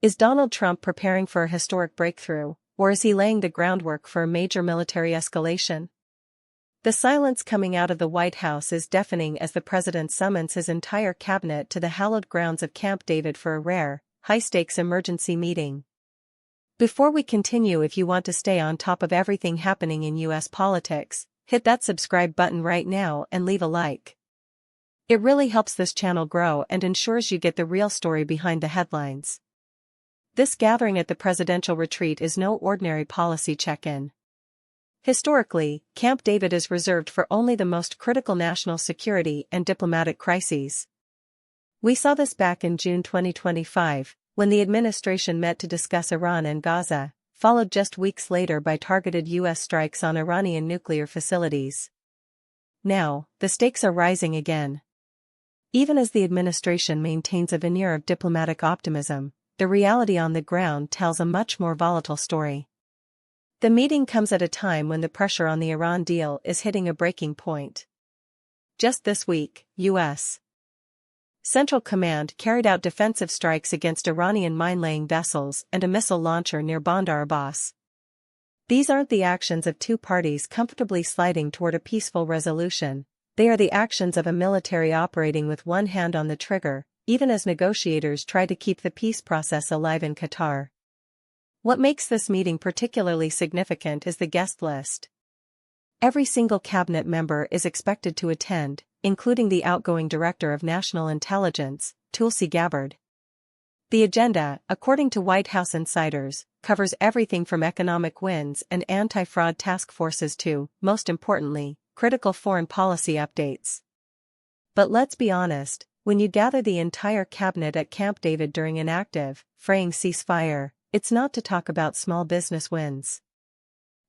Is Donald Trump preparing for a historic breakthrough, or is he laying the groundwork for a major military escalation? The silence coming out of the White House is deafening as the president summons his entire cabinet to the hallowed grounds of Camp David for a rare, high-stakes emergency meeting. Before we continue, if you want to stay on top of everything happening in U.S. politics, hit that subscribe button right now and leave a like. It really helps this channel grow and ensures you get the real story behind the headlines. This gathering at the presidential retreat is no ordinary policy check-in. Historically, Camp David is reserved for only the most critical national security and diplomatic crises. We saw this back in June 2025, when the administration met to discuss Iran and Gaza, followed just weeks later by targeted U.S. strikes on Iranian nuclear facilities. Now, the stakes are rising again. Even as the administration maintains a veneer of diplomatic optimism, the reality on the ground tells a much more volatile story. The meeting comes at a time when the pressure on the Iran deal is hitting a breaking point. Just this week, U.S. Central Command carried out defensive strikes against Iranian mine-laying vessels and a missile launcher near Bandar Abbas. These aren't the actions of two parties comfortably sliding toward a peaceful resolution, they are the actions of a military operating with one hand on the trigger, even as negotiators try to keep the peace process alive in Qatar. What makes this meeting particularly significant is the guest list. Every single cabinet member is expected to attend, including the outgoing Director of National Intelligence, Tulsi Gabbard. The agenda, according to White House insiders, covers everything from economic wins and anti-fraud task forces to, most importantly, critical foreign policy updates. But let's be honest, when you gather the entire cabinet at Camp David during an active, fraying ceasefire, it's not to talk about small business wins.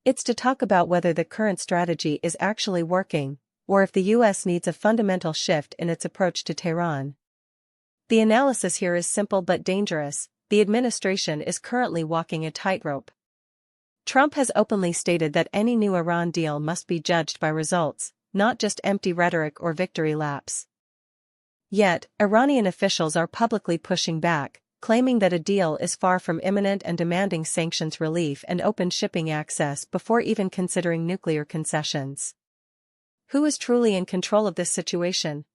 It's to talk about whether the current strategy is actually working, or if the U.S. needs a fundamental shift in its approach to Tehran. The analysis here is simple but dangerous. The administration is currently walking a tightrope. Trump has openly stated that any new Iran deal must be judged by results, not just empty rhetoric or victory laps. Yet, Iranian officials are publicly pushing back, claiming that a deal is far from imminent and demanding sanctions relief and open shipping access before even considering nuclear concessions. Who is truly in control of this situation?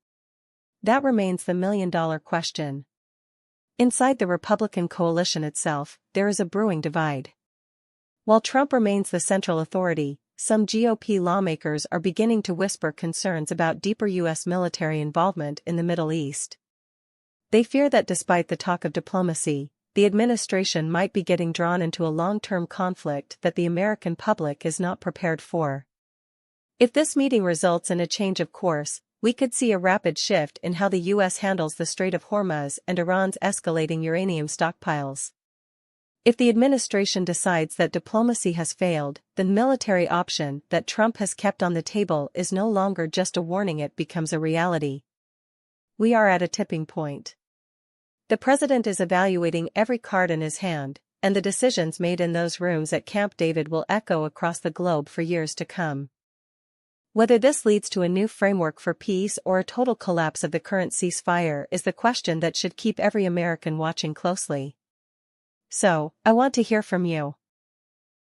That remains the million-dollar question. Inside the Republican coalition itself, there is a brewing divide. While Trump remains the central authority, some GOP lawmakers are beginning to whisper concerns about deeper U.S. military involvement in the Middle East. They fear that despite the talk of diplomacy, the administration might be getting drawn into a long-term conflict that the American public is not prepared for. If this meeting results in a change of course, we could see a rapid shift in how the U.S. handles the Strait of Hormuz and Iran's escalating uranium stockpiles. If the administration decides that diplomacy has failed, the military option that Trump has kept on the table is no longer just a warning, it becomes a reality. We are at a tipping point. The president is evaluating every card in his hand, and the decisions made in those rooms at Camp David will echo across the globe for years to come. Whether this leads to a new framework for peace or a total collapse of the current ceasefire is the question that should keep every American watching closely. So, I want to hear from you.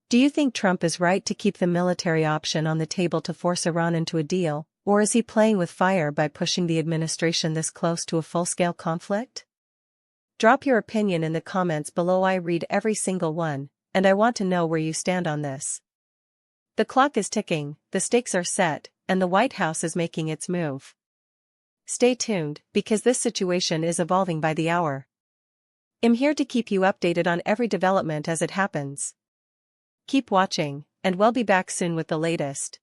Do you think Trump is right to keep the military option on the table to force Iran into a deal, or is he playing with fire by pushing the administration this close to a full-scale conflict? Drop your opinion in the comments below. I read every single one, and I want to know where you stand on this. The clock is ticking, the stakes are set, and the White House is making its move. Stay tuned, because this situation is evolving by the hour. I'm here to keep you updated on every development as it happens. Keep watching, and we'll be back soon with the latest.